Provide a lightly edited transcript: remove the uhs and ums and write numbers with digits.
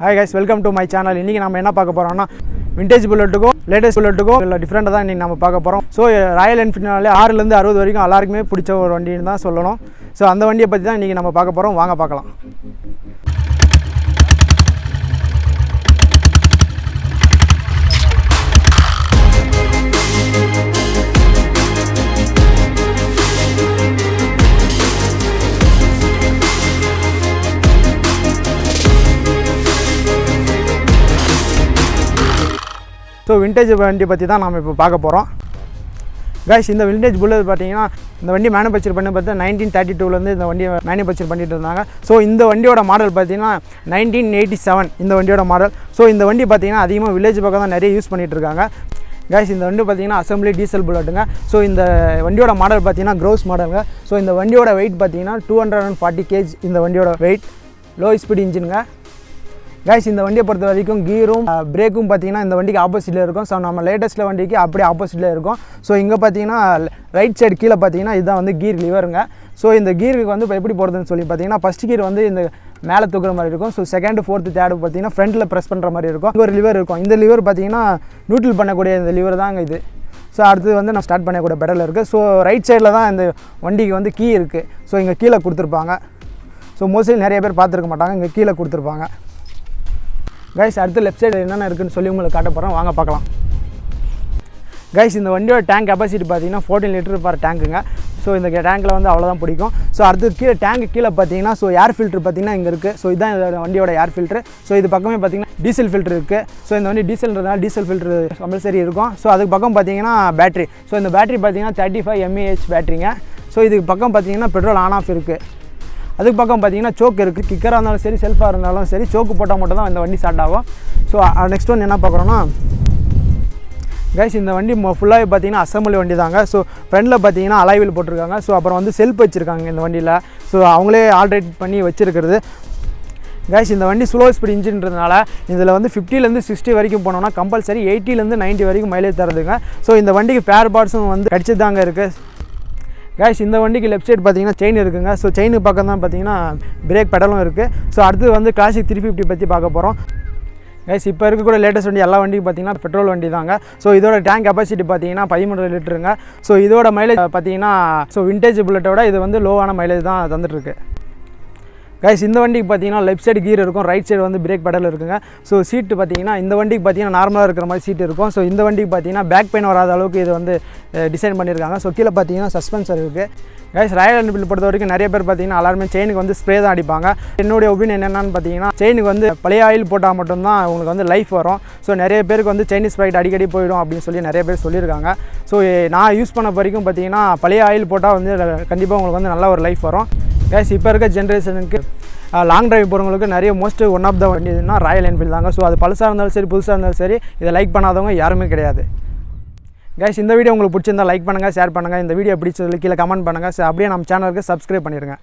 Hi guys, welcome to my channel. இன்னைக்கு நாம என்ன பார்க்க போறோம்னா vintage bulletக்கும் latest bulletக்கும் இல்ல டிஃபரண்டா தான் இன்னைக்கு நாம பார்க்க போறோம். சோ ராயல் என்ஃபீல்ட்னாலே 6 ல இருந்து 60 வரைக்கும் எல்லாருக்குமே பிடிச்ச ஒரு வண்டின்னு தான் சொல்லணும். சோ அந்த வண்டியை பத்தி தான் இன்னைக்கு நாம பார்க்க போறோம். வாங்க பார்க்கலாம். So vintage வண்டி பற்றி தான் நாம் இப்போ பார்க்க போகிறோம். கைஸ், இந்த விண்டேஜ் புல்லட் பார்த்தீங்கன்னா இந்த வண்டி மேனுஃபேக்சர் பண்ணி பார்த்தா 1932லேருந்து இந்த வண்டியை மேனுஃபேக்சர் பண்ணிட்டு இருந்தாங்க. ஸோ இந்த வண்டியோட மாடல் பார்த்தீங்கன்னா 1987 இந்த வண்டியோட மாடல். ஸோ இந்த வண்டி பார்த்தீங்கன்னா அதிகமாக வில்லேஜ் பக்கம் தான் நிறைய யூஸ் பண்ணிகிட்டு இருக்காங்க. கைஸ், இந்த வண்டி பார்த்தீங்கன்னா அசம்பிளி டீசல் புல்லட்டுங்க. ஸோ இந்த வண்டியோட மாடல் பார்த்தீங்கன்னா க்ரோஸ் மாடலுங்க. ஸோ இந்த வண்டியோட வெயிட் பார்த்தீங்கன்னா 240 kg இந்த வண்டியோட வெயிட். லோ ஸ்பீட் இன்ஜினுங்க. கைஸ், இந்த வண்டியை பொறுத்த வரைக்கும் கீரும் பிரேக்கும் பார்த்தீங்கன்னா இந்த வண்டிக்கு ஆப்போசிட்டில் இருக்கும். ஸோ நம்ம லேட்டஸ்ட்டில் வண்டிக்கு அப்படியே ஆப்போசிட்டில் இருக்கும். ஸோ இங்கே பார்த்தீங்கன்னா ரைட் சைடு கீழே பார்த்தீங்கன்னா இதுதான் வந்து கீர் லிவருங்க. ஸோ இந்த கீருக்கு வந்து இப்போ எப்படி போடுறதுன்னு சொல்லி பார்த்தீங்கன்னா ஃபஸ்ட் கீர் வந்து இந்த மேலே தூக்குற மாதிரி இருக்கும். ஸோ செகண்ட் ஃபோர்த்து தேர்டு பார்த்தீங்கன்னா ஃப்ரண்ட்டில் ப்ரெஸ் பண்ணுற மாதிரி இருக்கும். இங்கே ஒரு லிவர் இருக்கும். இந்த லிவர் பார்த்தீங்கன்னா நியூட்ரல் பண்ணக்கூடிய இந்த லிவர் தாங்க இது. ஸோ அடுத்து வந்து நான் ஸ்டார்ட் பண்ணக்கூடிய பெடல் இருக்குது. ஸோ ரைட் சைடில் தான் இந்த வண்டிக்கு வந்து கீ இருக்குது. ஸோ இங்கே கீழே கொடுத்துருப்பாங்க. ஸோ மோஸ்ட்லி நிறைய பேர் பார்த்துருக்க மாட்டாங்க, இங்கே கீழே கொடுத்துருப்பாங்க. கைஸ், அடுத்து லெஃப்ட் சைடு என்னென்ன இருக்குதுன்னு சொல்லி உங்களுக்கு காட்ட போகிறோம். வாங்க பார்க்கலாம். கைஸ், இந்த வண்டியோட டேங்க் கெப்பாசிட்டி பார்த்தீங்கன்னா 14 லிட்டர் பர் டேங்க்குங்க. ஸோ இந்த டேங்க்கில் வந்து அவ்வளோதான் பிடிக்கும். ஸோ அடுத்து கீழே டேங்க்கு கீழே பார்த்தீங்கன்னா ஸோ ஏர் ஃபில்ட்ரு பார்த்தீங்கன்னா இங்கே இருக்குது. ஸோ இதுதான் இந்த வண்டியோட ஏர் ஃபில்ட்ரு. ஸோ இது பக்கமே பார்த்தீங்கன்னா டீசல் ஃபில்ட்ரு இருக்குது. ஸோ இந்த வண்டி டீசல்ன்றதுனால டீசல் ஃபில்ட்ரு கம்பல்சரி இருக்கும். ஸோ அதுக்கு பக்கம் பார்த்தீங்கன்னா பேட்ரி. ஸோ இந்த பேட்ரி பார்த்தீங்கன்னா 35 mAh பேட்ரிங்க. ஸோ இதுக்கு பக்கம் பார்த்தீங்கன்னா பெட்ரோல் ஆன் ஆஃப் இருக்குது. அதுக்கு பக்கம் பார்த்தீங்கன்னா சோக்கு இருக்குது. கிக்கராக இருந்தாலும் சரி, செல்ஃபாக இருந்தாலும் சரி, சோக்கு போட்டால் மட்டும் தான் இந்த வண்டி ஸ்டார்ட் ஆகும். ஸோ நெக்ஸ்ட் ஒன்று என்ன பார்க்குறோன்னா, கைஸ், இந்த வண்டி ஃபுல்லாகவே பார்த்தீங்கன்னா அசம்பிளி வண்டி தாங்க. ஸோ ஃப்ரண்டில் பார்த்தீங்கன்னா அலாய்வில் போட்டிருக்காங்க. ஸோ அப்புறம் வந்து செல்ஃப் வச்சுருக்காங்க இந்த வண்டியில். ஸோ அவங்களே ஆல்ரெடி பண்ணி வச்சுருக்கிறது. கைஸ், இந்த வண்டி ஸ்லோ ஸ்பீட் இன்ஜின்றதுனால இதில் வந்து 50லேருந்து 60 வரைக்கும் போனோம்னா கம்பல்சரி 80லேருந்து 90 வரைக்கும் மைலேஜ் தருதுங்க. ஸோ இந்த வண்டிக்கு பேர் பார்ட்ஸும் வந்து கடிச்சு தாங்க இருக்குது. கைஸ், இந்த வண்டிக்கு லெஃப்ட் சைடு பார்த்தீங்கன்னா செயின் இருக்குங்க. ஸோ செயினுக்கு பக்கம் தான் பார்த்தீங்கன்னா பிரேக் பெடலும் இருக்குது. ஸோ அடுத்து வந்து கிளாசிக் 350 பற்றி பார்க்க போகிறோம். கைஸ், இப்போ இருக்கக்கூடிய லேட்டஸ்ட் வண்டி எல்லா வண்டியும் பார்த்தீங்கன்னா பெட்ரோல் வண்டி தாங்க. ஸோ இதோட டேங்க் கெப்பாசிட்டி பார்த்தீங்கன்னா 13 லிட்டருங்க. ஸோ இதோட மைலேஜ் பார்த்தீங்கன்னா ஸோ விண்டேஜ் புல்லட்டோட இது வந்து லோவான மைலேஜ் தான் தந்துட்டுருக்கு. கைஸ், இந்த வண்டிக்கு பார்த்தீங்கன்னா லெஃப்ட் சைடு கீர் இருக்கும், ரைட் சைடு வந்து பிரேக் பெடல் இருக்குங்க. ஸோ சீட்டு பார்த்தீங்கன்னா இந்த வண்டிக்கு பார்த்தீங்கன்னா நார்மலாக இருக்கிற மாதிரி சீட் இருக்கும். ஸோ இந்த வண்டிக்கு பார்த்தீங்கன்னா பேக் பெயின் வராத அளவுக்கு இது வந்து டிசைன் பண்ணியிருக்காங்க. ஸோ கீழே பார்த்தீங்கன்னா சஸ்பென்சர் இருக்குது. கைஸ், ராயல் என்ஃபீல்டு பொறுத்த வரைக்கும் நிறைய பேர் பார்த்தீங்கன்னா எல்லாருமே செயினுக்கு வந்து ஸ்ப்ரே தான் அடிப்பாங்க. என்னுடைய ஒப்பீனியன் என்னென்னு பார்த்தீங்கன்னா, செயினுக்கு வந்து பழைய ஆயில் போட்டால் மட்டும்தான் உங்களுக்கு வந்து லைஃப் வரும். ஸோ நிறைய பேருக்கு வந்து சைனீஸ் ப்ராடக்ட் அடிக்கடி போயிடும் அப்படின்னு சொல்லி நிறைய பேர் சொல்லியிருக்காங்க. ஸோ நான் யூஸ் பண்ண வரைக்கும் பார்த்தீங்கன்னா பழைய ஆயில் போட்டால் வந்து கண்டிப்பாக உங்களுக்கு வந்து நல்ல ஒரு லைஃப் வரும். கைஸ், இப்போ இருக்க ஜென்ரேஷனுக்கு லாங் டிரைவ் போகிறவங்களுக்கு நிறைய ஒன் ஆஃப் த வண்டினா ராயல் என்ஃபீல்டு தாங்க. ஸோ அது பழசாக இருந்தாலும் சரி, புதுசாக இருந்தாலும் சரி, இதை லைக் பண்ணாதவங்க யாருமே கிடையாது. கைஸ், இந்த வீடியோ உங்களுக்கு பிடிச்சிருந்தா லைக் பண்ணுங்கள், ஷேர் பண்ணுங்கள். இந்த வீடியோ பிடிச்சதுல கீழே கமெண்ட் பண்ணுங்கள். ஸோ அப்படியே நம்ம சேனலுக்கு சப்ஸ்கிரைப் பண்ணிடுங்க.